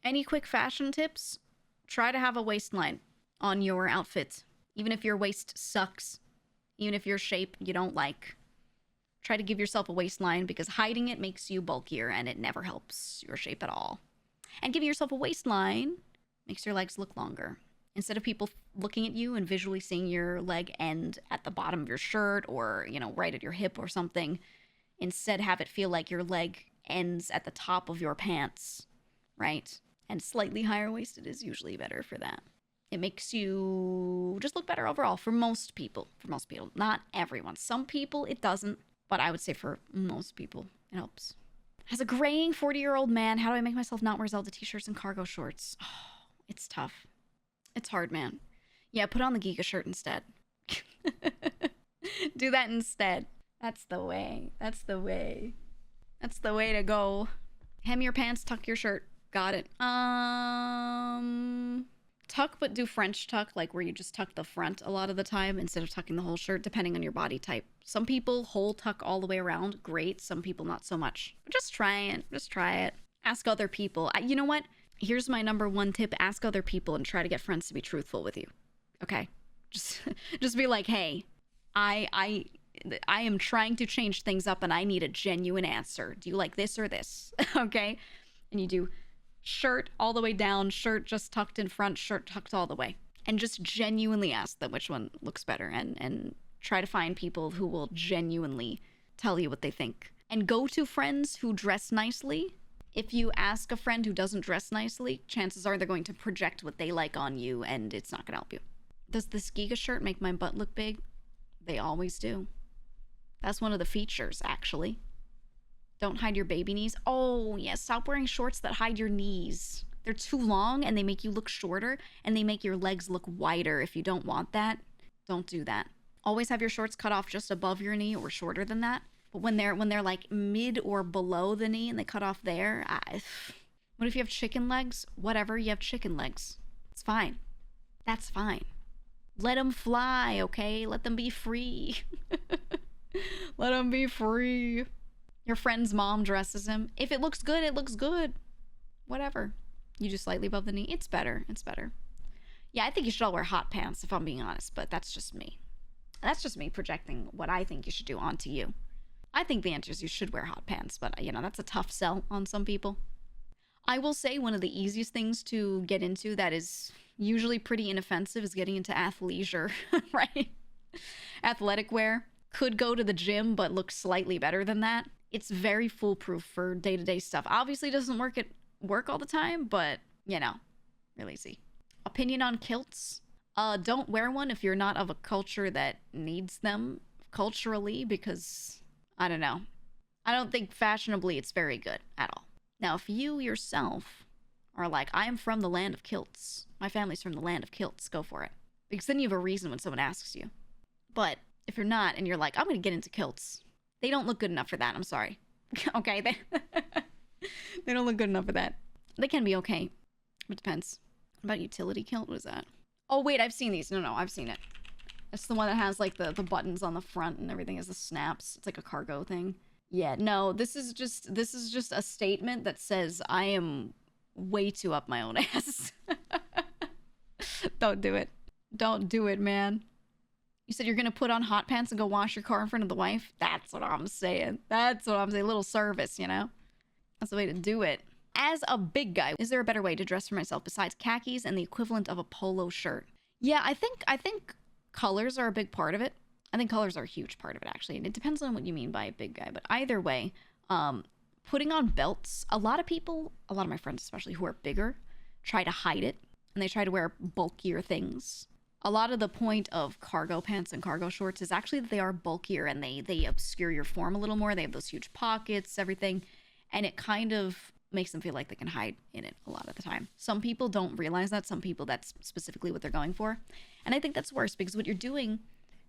Any quick fashion tips? Try to have a waistline on your outfit. Even if your waist sucks, even if your shape you don't like, try to give yourself a waistline, because hiding it makes you bulkier and it never helps your shape at all. And giving yourself a waistline makes your legs look longer. Instead of people looking at you and visually seeing your leg end at the bottom of your shirt or, you know, right at your hip or something, instead have it feel like your leg ends at the top of your pants, right? And slightly higher waisted is usually better for that. It makes you just look better overall for most people. For most people, not everyone. Some people it doesn't, but I would say for most people it helps. As a graying 40-year-old man, how do I make myself not wear Zelda t-shirts and cargo shorts? Oh, it's tough. It's hard, man. Yeah, put on the GEEGA shirt instead. Do that instead. That's the way. That's the way. That's the way to go. Hem your pants, tuck your shirt. Got it. Tuck, but do French tuck, like where you just tuck the front a lot of the time instead of tucking the whole shirt, depending on your body type. Some people whole tuck all the way around, great. Some people not so much. But just try it. Just try it. Ask other people. You know what? Here's my number one tip. Ask other people and try to get friends to be truthful with you. Okay? Just be like, hey, I am trying to change things up and I need a genuine answer. Do you like this or this? Okay? And you do shirt all the way down, shirt just tucked in front, shirt tucked all the way. And just genuinely ask them which one looks better, and try to find people who will genuinely tell you what they think. And go to friends who dress nicely. If you ask a friend who doesn't dress nicely, chances are they're going to project what they like on you, and it's not going to help you. Does this GEEGA shirt make my butt look big? They always do. That's one of the features, actually. Don't hide your baby knees. Oh, yeah, stop wearing shorts that hide your knees. They're too long and they make you look shorter, and they make your legs look wider. If you don't want that, don't do that. Always have your shorts cut off just above your knee or shorter than that. But when they're like mid or below the knee and they cut off there, what if you have chicken legs? Whatever, you have chicken legs. It's fine. That's fine. Let them fly, okay? Let them be free. Let them be free. Your friend's mom dresses him. If it looks good, it looks good. Whatever. You just slightly above the knee. It's better. It's better. Yeah, I think you should all wear hot pants, if I'm being honest, but that's just me. That's just me projecting what I think you should do onto you. I think the answer is you should wear hot pants, but, you know, that's a tough sell on some people. I will say one of the easiest things to get into that is usually pretty inoffensive is getting into athleisure, right? Athletic wear. Could go to the gym, but look slightly better than that. It's very foolproof for day-to-day stuff. Obviously doesn't work at work all the time, but, you know, really easy. Opinion on kilts? Don't wear one if you're not of a culture that needs them culturally, because, I don't know. I don't think fashionably it's very good at all. Now, if you yourself are like, I am from the land of kilts, my family's from the land of kilts, go for it. Because then you have a reason when someone asks you. But if you're not and you're like, I'm going to get into kilts, they don't look good enough for that. I'm sorry. Okay, they don't look good enough for that. They can be okay. It depends. What about utility kilt? What is that? Oh, wait, I've seen these. No, I've seen it. It's the one that has, like, the buttons on the front and everything is the snaps. It's like a cargo thing. Yeah, no, this is just a statement that says I am way too up my own ass. Don't do it. Don't do it, man. You said you're going to put on hot pants and go wash your car in front of the wife? That's what I'm saying. That's what I'm saying. A little service, you know? That's the way to do it. As a big guy, is there a better way to dress for myself besides khakis and the equivalent of a polo shirt? Yeah, I think colors are a big part of it. I think colors are a huge part of it, actually. And it depends on what you mean by a big guy. But either way, putting on belts, a lot of people, a lot of my friends especially who are bigger, try to hide it. And they try to wear bulkier things. A lot of the point of cargo pants and cargo shorts is actually that they are bulkier and they obscure your form a little more. They have those huge pockets, everything. And it kind of makes them feel like they can hide in it a lot of the time. Some people don't realize that. Some people, that's specifically what they're going for. And I think that's worse because what you're doing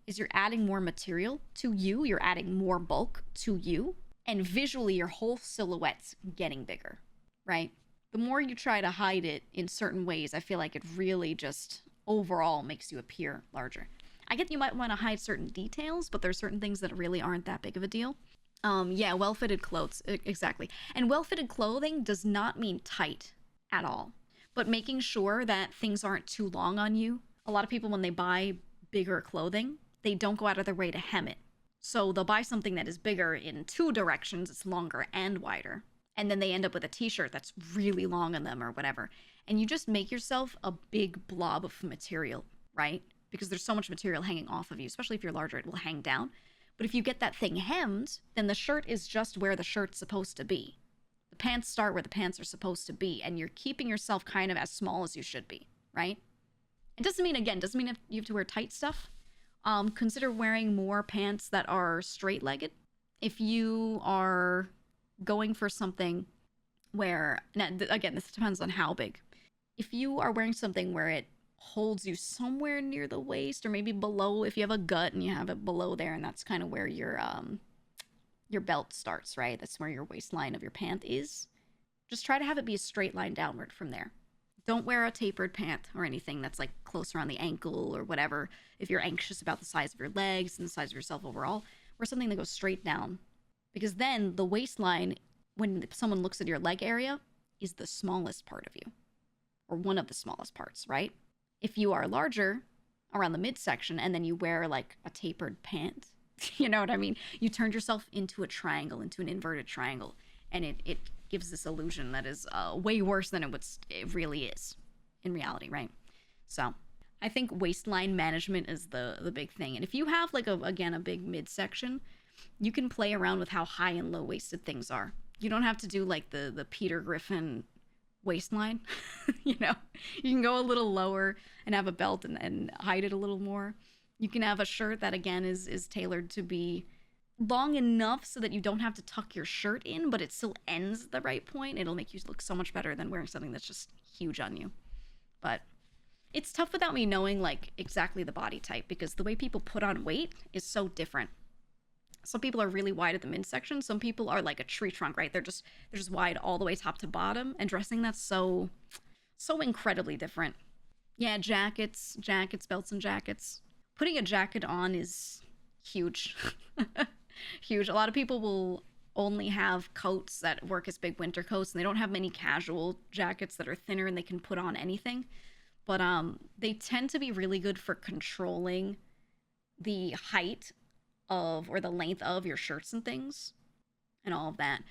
is you're adding more material to you. You're adding more bulk to you. And visually, your whole silhouette's getting bigger, right? The more you try to hide it in certain ways, I feel like it really just overall makes you appear larger. I get you might want to hide certain details, but there's certain things that really aren't that big of a deal. Yeah, well-fitted clothes, exactly. And well-fitted clothing does not mean tight at all. But making sure that things aren't too long on you. A lot of people, when they buy bigger clothing, they don't go out of their way to hem it. So they'll buy something that is bigger in two directions, it's longer and wider. And then they end up with a t-shirt that's really long on them or whatever. And you just make yourself a big blob of material, right? Because there's so much material hanging off of you, especially if you're larger, it will hang down. But if you get that thing hemmed, then the shirt is just where the shirt's supposed to be. The pants start where the pants are supposed to be, and you're keeping yourself kind of as small as you should be, right? It doesn't mean you have to wear tight stuff. Consider wearing more pants that are straight-legged. If you are going for something where, now, again, this depends on how big. If you are wearing something where it holds you somewhere near the waist, or maybe below, if you have a gut and you have it below there, and that's kind of where your belt starts, right? That's where your waistline of your pant is. Just try to have it be a straight line downward from there. Don't wear a tapered pant or anything that's like close around the ankle or whatever. If you're anxious about the size of your legs and the size of yourself overall, wear something that goes straight down. Because then the waistline, when someone looks at your leg area, is the smallest part of you. Or one of the smallest parts, right? If you are larger, around the midsection, and then you wear like a tapered pant, you know what I mean? You turned yourself into a triangle, into an inverted triangle. And it gives this illusion that is way worse than it really is in reality, right? So I think waistline management is the big thing. And if you have like a big midsection, you can play around with how high and low waisted things are. You don't have to do like the Peter Griffin waistline. You know, you can go a little lower and have a belt and hide it a little more. You can have a shirt that again is tailored to be long enough so that you don't have to tuck your shirt in, but it still ends at the right point. It'll make you look so much better than wearing something that's just huge on you. But it's tough without me knowing like exactly the body type, because the way people put on weight is so different. Some people are really wide at the midsection. Some people are like a tree trunk, right? They're just wide all the way top to bottom. And dressing, that's so incredibly different. Yeah, jackets, belts and jackets. Putting a jacket on is huge. Huge. A lot of people will only have coats that work as big winter coats, and they don't have many casual jackets that are thinner and they can put on anything. But they tend to be really good for controlling the height of or the length of your shirts and things and all of that.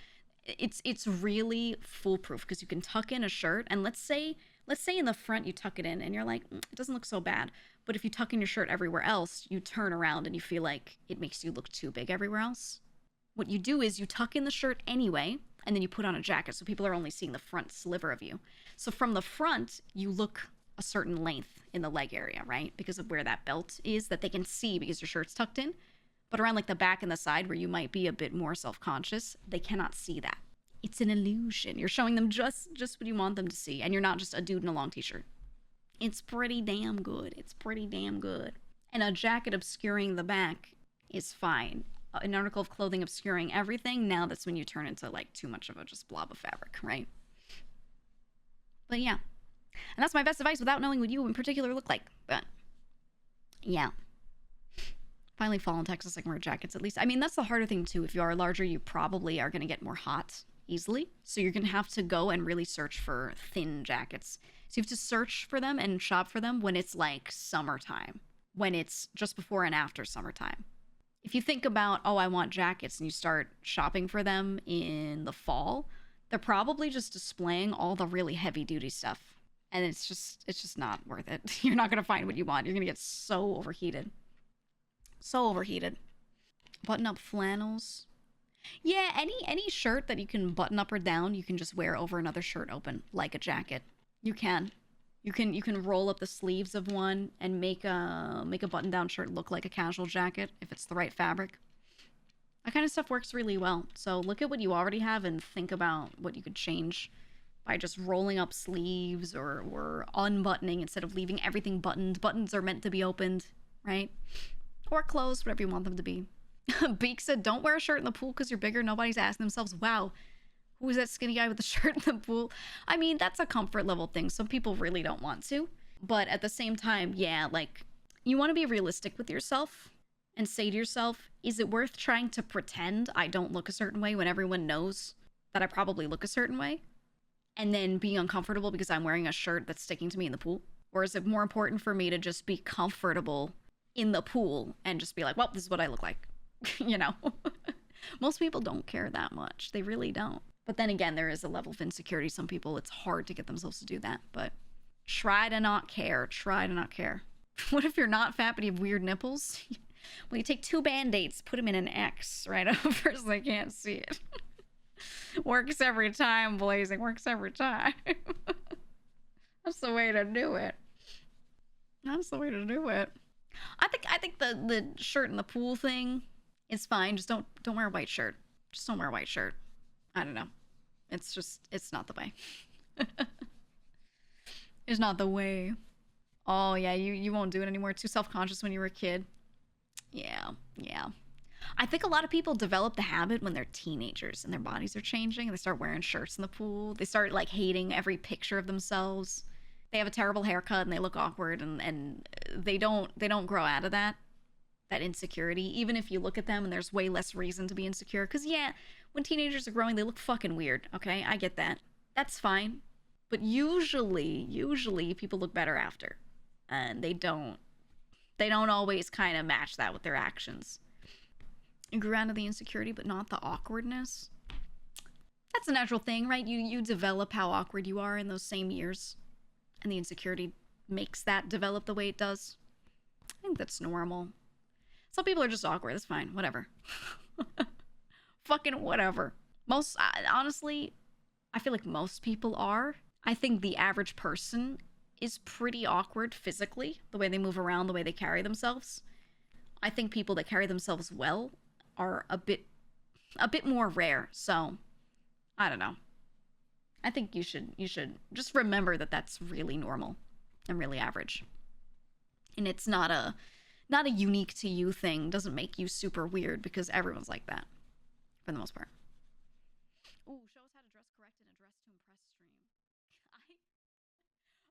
It's really foolproof because you can tuck in a shirt, and let's say in the front you tuck it in and you're like, it doesn't look so bad. But if you tuck in your shirt everywhere else, you turn around and you feel like it makes you look too big everywhere else. What you do is you tuck in the shirt anyway, and then you put on a jacket so people are only seeing the front sliver of you. So from the front, you look a certain length in the leg area, right? Because of where that belt is that they can see because your shirt's tucked in. But around like the back and the side where you might be a bit more self-conscious, they cannot see that. It's an illusion. You're showing them just what you want them to see, and you're not just a dude in a long t-shirt. It's pretty damn good. It's pretty damn good. And a jacket obscuring the back is fine. An article of clothing obscuring everything, now that's when you turn into like too much of a just blob of fabric, right? But yeah. And that's my best advice without knowing what you in particular look like. But yeah. Finally fall in Texas, I can wear jackets at least. I mean, that's the harder thing too. If you are larger, you probably are going to get more hot easily. So you're going to have to go and really search for thin jackets. So you have to search for them and shop for them when it's like summertime, when it's just before and after summertime. If you think about, oh, I want jackets, and you start shopping for them in the fall, they're probably just displaying all the really heavy duty stuff. And it's just not worth it. You're not going to find what you want. You're going to get so overheated. So overheated. Button up flannels. Yeah, any shirt that you can button up or down, you can just wear over another shirt open, like a jacket. You can roll up the sleeves of one and make a button-down shirt look like a casual jacket if it's the right fabric. That kind of stuff works really well. So look at what you already have and think about what you could change by just rolling up sleeves or unbuttoning instead of leaving everything buttoned. Buttons are meant to be opened, right? Or closed, whatever you want them to be. Beak said, don't wear a shirt in the pool because you're bigger. Nobody's asking themselves, wow, who is that skinny guy with the shirt in the pool? I mean, that's a comfort level thing. Some people really don't want to. But at the same time, yeah, like, you want to be realistic with yourself and say to yourself, is it worth trying to pretend I don't look a certain way when everyone knows that I probably look a certain way? and then being uncomfortable because I'm wearing a shirt that's sticking to me in the pool? Or is it more important for me to just be comfortable in the pool and just be like, well, this is what I look like? You know? Most people don't care that much. They really don't. But then again, there is a level of insecurity. Some people, it's hard to get themselves to do that. But try to not care. Try to not care. What if you're not fat but you have weird nipples? Well, you take 2 band-aids, put them in an X right over so they can't see it. Works every time, Blazing. Works every time. That's the way to do it. That's the way to do it. I think the shirt in the pool thing is fine. Just don't wear a white shirt. Just don't wear a white shirt. I don't know. It's not the way. It's not the way. Oh yeah, you won't do it anymore. Too self-conscious when you were a kid. Yeah, yeah. I think a lot of people develop the habit when they're teenagers and their bodies are changing and they start wearing shirts in the pool. They start like hating every picture of themselves. They have a terrible haircut and they look awkward, and they don't grow out of that insecurity. Even if you look at them and there's way less reason to be insecure, because yeah, when teenagers are growing they look fucking weird. Okay, I get that. That's fine. But usually people look better after, and they don't always kind of match that with their actions. You grew out of the insecurity but not the awkwardness. That's a natural thing, right? You develop how awkward you are in those same years, and the insecurity makes that develop the way it does. I think that's normal. Some people are just awkward. That's fine. Whatever. Fucking whatever. Honestly, I feel like most people are. I think the average person is pretty awkward physically, the way they move around, the way they carry themselves. I think people that carry themselves well are a bit more rare. So, I don't know. I think you should just remember that that's really normal and really average. And it's not a unique to you thing. Doesn't make you super weird, because everyone's like that for the most part. Ooh, show us how to dress correct in a dress to impress stream.